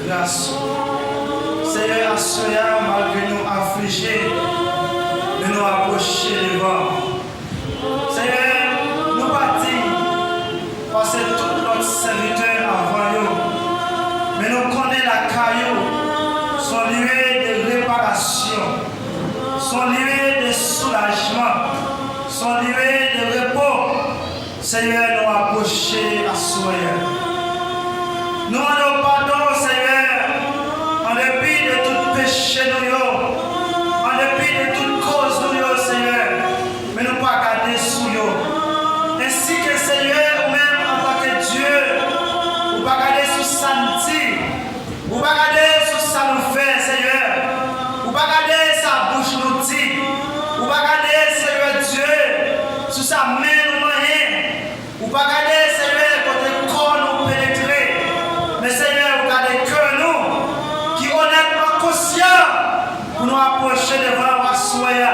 grâce. Seigneur, à ce malgré nous affligés, de nous approcher devant. Seigneur, nous bâtis, parce que tout notre serviteur avant nous, mais nous connaissons la caillou, sont lieux de réparation, sont lieux de soulagement, sont lieux de repos. Seigneur, nous approcher à soi. Nous en pardon, Seigneur, en dépit de tout péché, en dépit de toute cause, Seigneur, mais nous pas garder sous nous. Ainsi que Seigneur, même en tant que Dieu, nous pas garder sous santé, nous pas garder sous ça nous fait, Seigneur, nous pas garder sa bouche nous dit, nous pas garder, Seigneur Dieu, sous sa main nous moyen, nous pas garder, Seigneur, côté corps nous pénétrer, mais Seigneur, vous gardez que nous, qui honnêtement conscients, pour nous approcher devant la soya.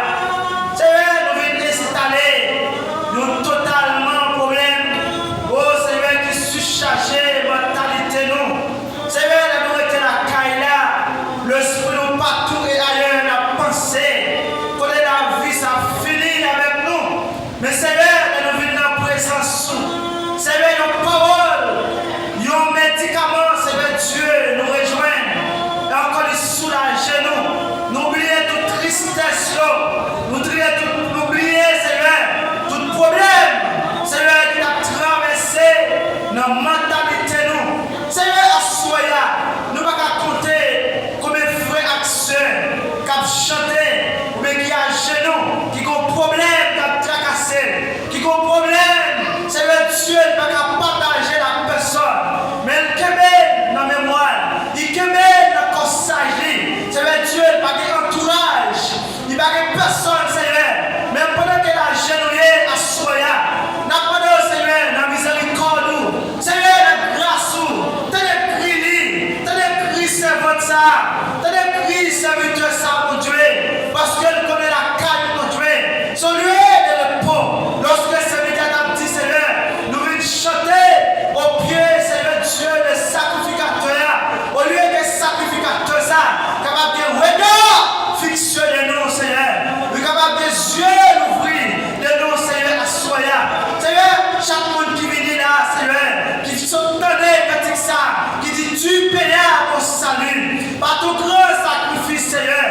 Seigneur, nous venons installer nous totalement problème. Oh Seigneur, qui surchargé mentalité nous. Seigneur, nous mettons la caille là, l'esprit nous partout et ailleurs, la pensée, qu'on est la vie, ça finit avec nous. Mais Seigneur, nous venons en présence. Seigneur, nos paroles, nos médicaments, Seigneur Dieu, nous rejoignent. Et encore les soulager nous. Nous oublier toute tristesse, nous oublier, Seigneur, tout problème, Seigneur, qui a traversé nos mentalités, nous. Seigneur, assoya, nous ne pouvons pas compter comme un frère action, qui a chanté, ou bien qui a genoux, qui a un problème, qui a tracassé, qui a un problème, Seigneur Dieu, ne peut pas partager la personne, mais il kembe dans la mémoire, il kembe dans le conseil, Seigneur Dieu, il n'y a pas d'entourage, il n'y a pas de personne, Seigneur, mais pendant que la genouillée à soya, n'a pas de Seigneur, dans la miséricorde, Seigneur, la grâce, t'as des cris, servant ça, t'as des cris, serviteur ça, mon Dieu, parce qu'elle connaît la caille, mon Dieu, son lieu de repos, lorsque le serviteur a dit, Seigneur, nous venons chanter au pied, Seigneur Dieu, le sacrificateur, au lieu des sacrificateurs, ça, capable de regard fixé de nous, Seigneur, capable des yeux l'ouvrir de nous, Seigneur, à soya. Seigneur, chaque monde qui vient là, Seigneur, qui sont donnés, petit ça, qui dit tu payas mon salut, par ton grand sacrifice, Seigneur.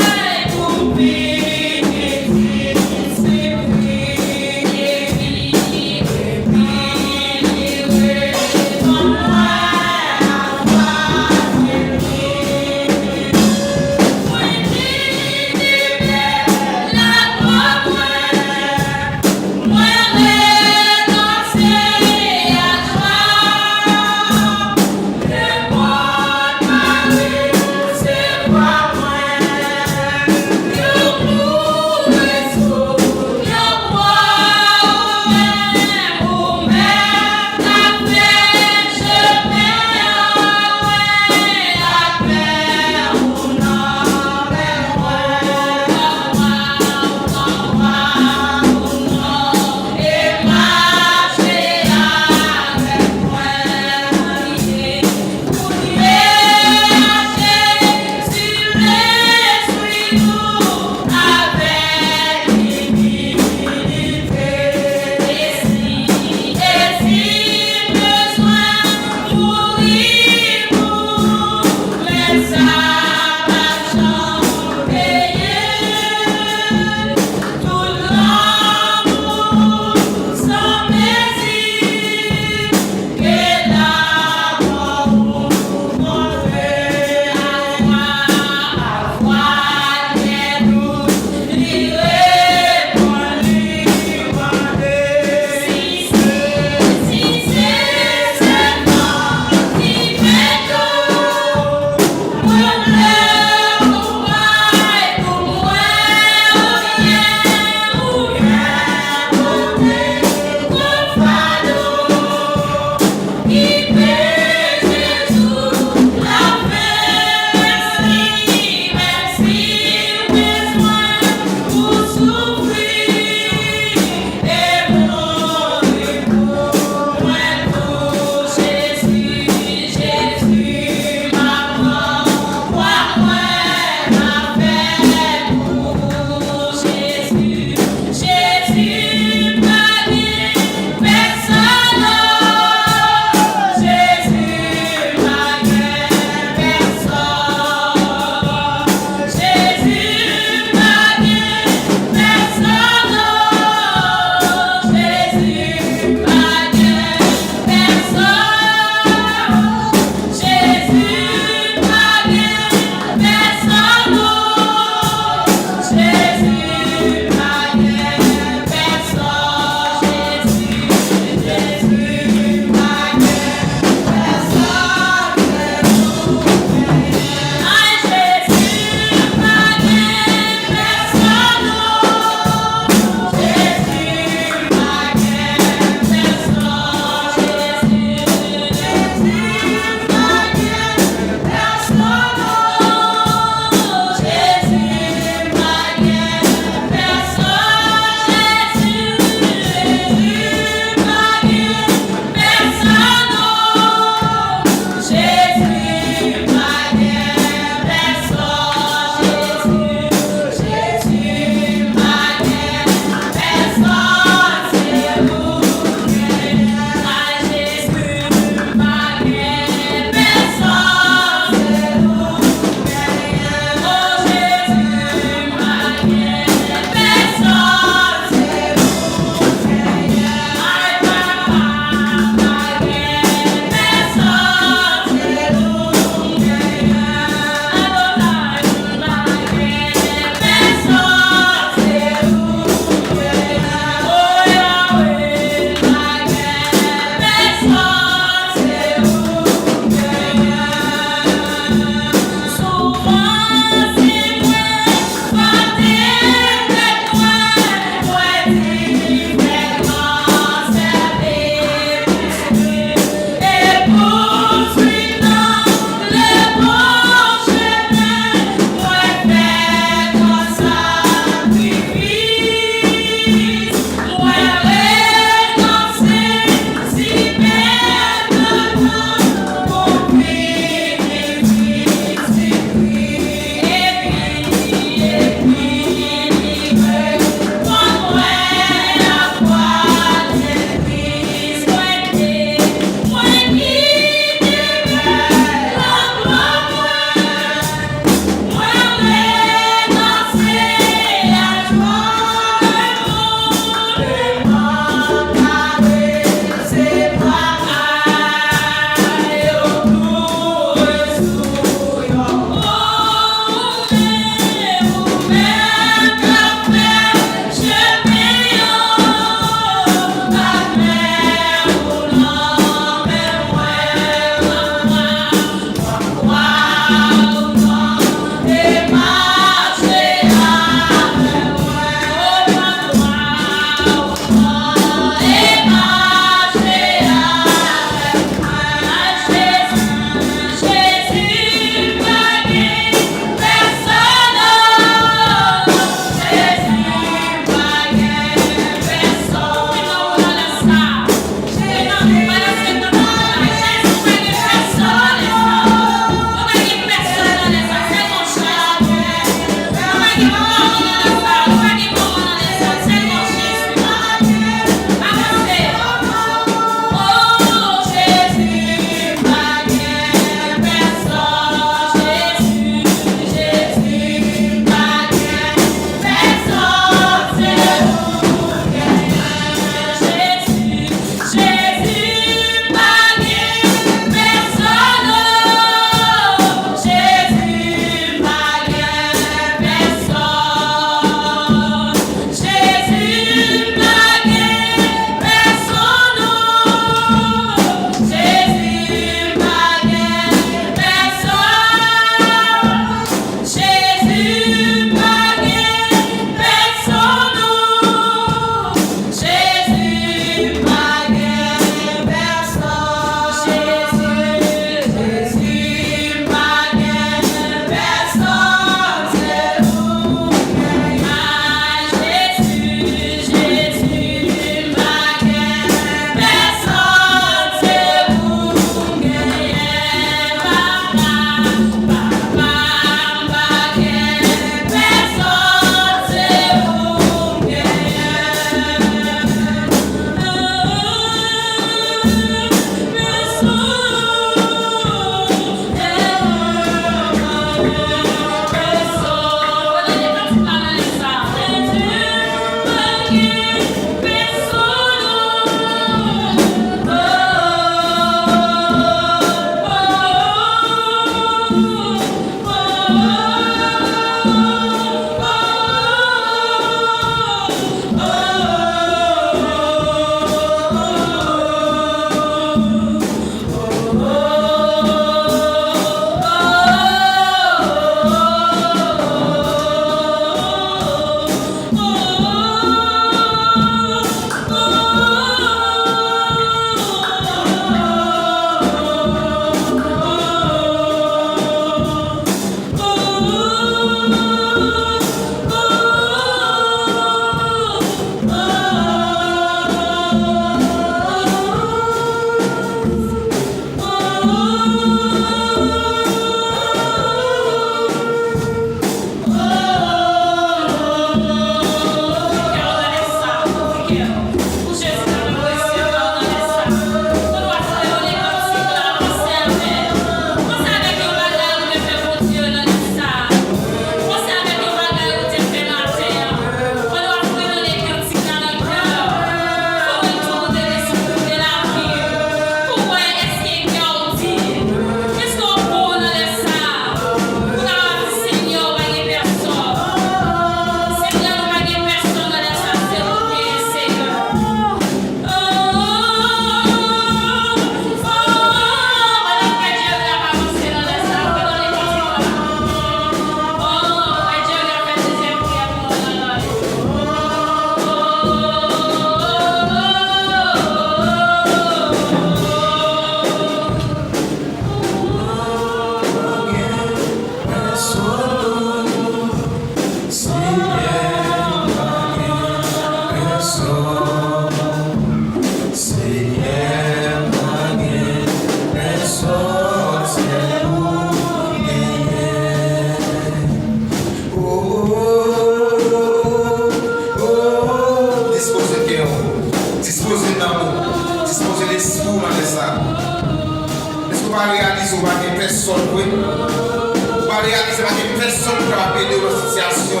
réaliser ou pas de personne, oui. Ou pas réaliser pas de personne qui va appeler dans la situation.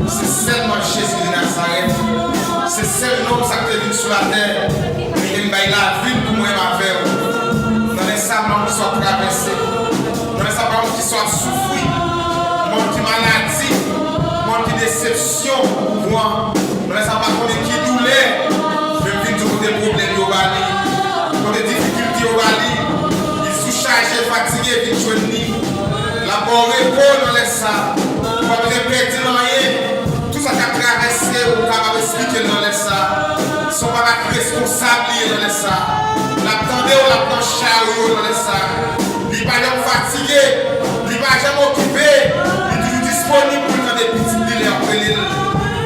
C'est seulement Jésus de Nazareth. C'est seul nom qui est venu sur la terre. Il m'a la vie pour moi et ma vie. Dans les sables qui sont traversés. Dans les sables qui sont souffrus. Mon qui maladie. Mon qui déception. Moi. Dans les sables qui douleur. Même vite tous des problèmes au Bali. Pour des difficultés au Bali. Ils sont chargés, fatigués, vite journée. La bonne réponse dans les sables. On va me répéter dans rien. Tout ça qui a traversé, on va expliquer dans les sables. Ils sont pas responsables dans les sables. L'attendez ou la planche chariot dans les sables. Il n'est pas jamais fatigué, il n'est pas jamais occupé. Il est toujours disponible pour faire des petites billes après l'île.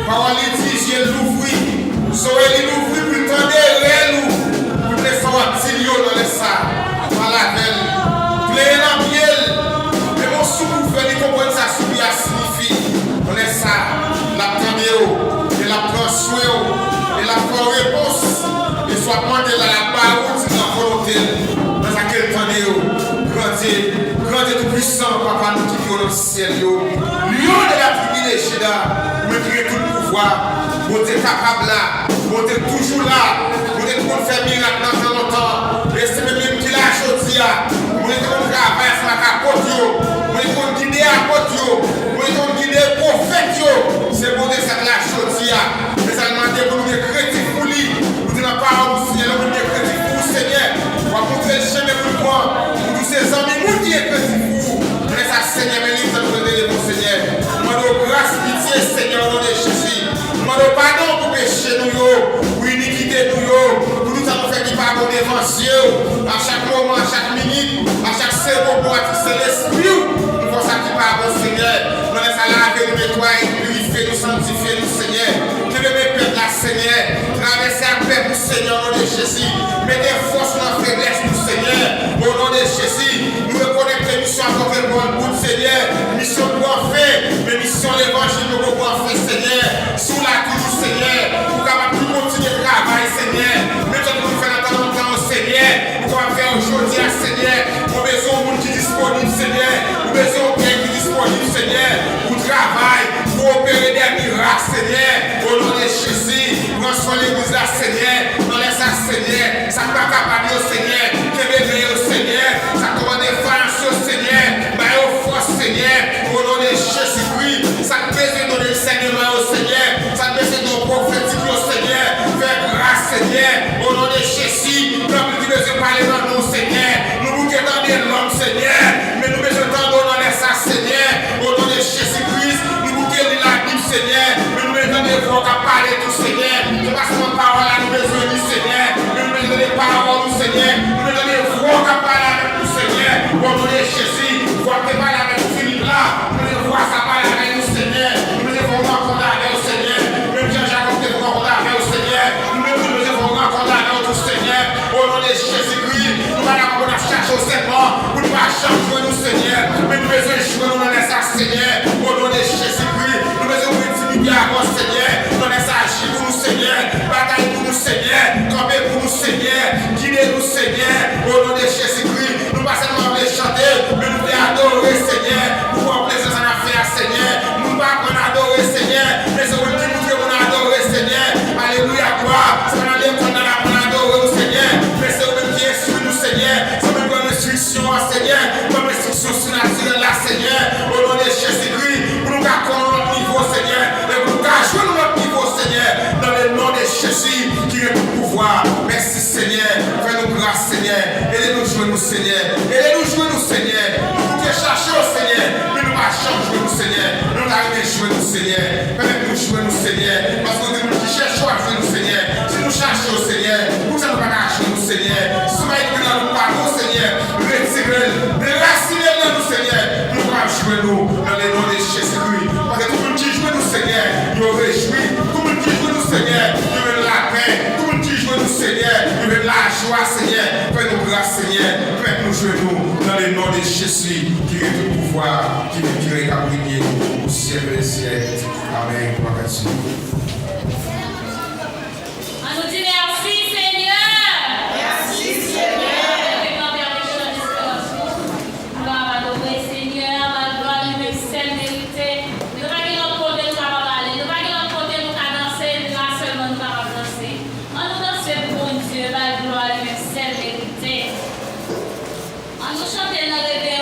Parole dit, j'ai l'ouvri. Soyez l'ouvri pour tendre réel ou pour les faire un petit lion dans les sables. Voilà, belle. Plein en miel. Mais mon souffle, il comprend ça, ce qui signifie. Dans les sables. L'attendez ou, et la planche ou, et la réponse. Et soit demandé dans la parole, dans la volonté, dans laquelle grandez tout puissant, papa, nous qui vivons dans le ciel. Lion de la privilégiée, vous mettrez tout le pouvoir, vous êtes capable là, vous êtes toujours là, vous êtes pour faire miracle dans longtemps. Et c'est même qui l'a choisi, vous êtes pour travailler sur la capote, vous êtes pour guider à côté, vous êtes pour guider le prophète, c'est pour ça que la choisi, mais ça demande pour nous des chrétiens pour lui. La parole du Seigneur, nous sommes chrétiens pour le Seigneur. On va montrer le chemin pour moi. Pour tous ces amis, nous qui sommes chrétiens pour. Mais ça, Seigneur, mais livre, nous donner mon Seigneur. Nous demandons grâce, pitié, Seigneur, au nom de Jésus. Nous demandons pardon pour pécher nous, pour iniquité nous, pour tout ça nous fait qui pardon devant Dieu. À chaque moment, à chaque minute, à chaque seconde, pour attirer l'esprit. Nous faisons ça qui pardon, Seigneur. Nous laissons laver, nous nettoyer, nous purifier, nous sanctifier, nous, Seigneur. Que le peuple là, Seigneur. Traverser la paix pour Seigneur au nom de Jésus. Mettez force dans la faiblesse pour Seigneur. Au nom de Jésus, nous reconnaissons que mission à porter le bon bout, Seigneur. Mission pour en faire, mais mission l'évangile pour en faire, Seigneur. Sous la cour, Seigneur. Pour capable de continuer le travail, Seigneur. Même si nous faisons dans longtemps, Seigneur. Pour qu'on faire aujourd'hui, Seigneur. Nous avons besoin de monde qui est disponible, Seigneur. Nous avons besoin de quelqu'un qui est disponible, Seigneur. Pour travailler, pour opérer des miracles, Seigneur. Au nom de Jésus. Transforme l'église là, Seigneur. Dans les ça, Seigneur. Ça ne va pas capable, Seigneur. Que bébé, Seigneur. Ça commande des faillances, Seigneur. Mais au force, Seigneur. Au nom de Jésus-Christ. Ça te besoin de l'enseignement, Seigneur. Ça te besoin de prophétique, Seigneur. Fais grâce, Seigneur. Au nom de Jésus. Nous avons besoin de parler dans nous, Seigneur. Nous vous attendons l'homme, Seigneur. Mais nous besoin d'entendre dans les ça, Seigneur. Au nom de Jésus-Christ. Nous vous attendons la Bible, Seigneur. Mais nous besoin de voir qu'à parler tout, Seigneur. Je passe mon parole à nous besoin du Seigneur. Nous besoin des paroles du Seigneur. Nous besoin de voir qu'à parler avec nous, Seigneur. Au nom de Jésus. Voir qu'à parler avec nous, Philippe là. Nous besoin voir ça parler avec nous, Seigneur. Nous besoin voir rencontrer avec nous, Seigneur. Même Jean-Jacques, nous besoin rencontrer avec nous, Seigneur. Nous besoin rencontrer avec nous, Seigneur. Au nom de Jésus-Christ. Nous allons chercher au Seigneur. Pour ne pas changer nous, Seigneur. Mais nous besoin jouer nous dans les ça, Seigneur. Au nom de Jésus-Christ. Nous besoin intimider à vous, Seigneur. Dans les agir pour nous, Seigneur. Bataille pour nous, Seigneur. Camper pour nous, Seigneur. Guider nous, Seigneur. Au nom de Jésus-Christ. Nous pas seulement les chanter, mais nous les adorer, Seigneur. Pour voir plaisir en affaire, Seigneur. Nous pas qu'on adorer, Seigneur. Mais c'est vous qui nous devons adorer, Seigneur. Alléluia, gloire. C'est pas qu'on a adorer, Seigneur. Mais c'est vous qui instruit nous, Seigneur. C'est même comme instruction, Seigneur. Comme instruction surnaturelle, là, Seigneur. Au nom de Jésus-Christ. Pour nous garder notre niveau, Seigneur. Et pour nous jouer notre niveau, Seigneur. Dans le nom de Jésus qui est tout pouvoir. Merci, Seigneur. Fais-nous grâce, Seigneur. Aidez-nous jouer nous, Seigneur. Aidez-nous jouer nous, Seigneur. Nous te cherchons, Seigneur. Mais nous marchons jouer nous, Seigneur. Nous arrivons à jouer nous, Seigneur. Permettez-nous jouer nous, Seigneur. Parce que nous qui cherchons à jouer nous, Seigneur. Si nous cherchons, Seigneur, nous allons pas jouer nous, Seigneur. Si nous allons nous parler, Seigneur, retirez-le. Déracinez-le, nous, Seigneur. Nous allons jouer nous dans le nom de Jésus-Christ. Parce que tout le monde qui joue nous, Seigneur, nous réjouit. Tout le monde qui joue nous, Seigneur, nous veut la paix. Tout le monde qui joue nous, Seigneur, nous veut la joie, Seigneur. Fais-nous grâce, Seigneur. Faites-nous jouer nous dans le nom de Jésus qui est tout pouvoir, qui est capable au ciel et ciel. Amen. On nous dit merci, Seigneur. Merci, Seigneur. chanter la réveil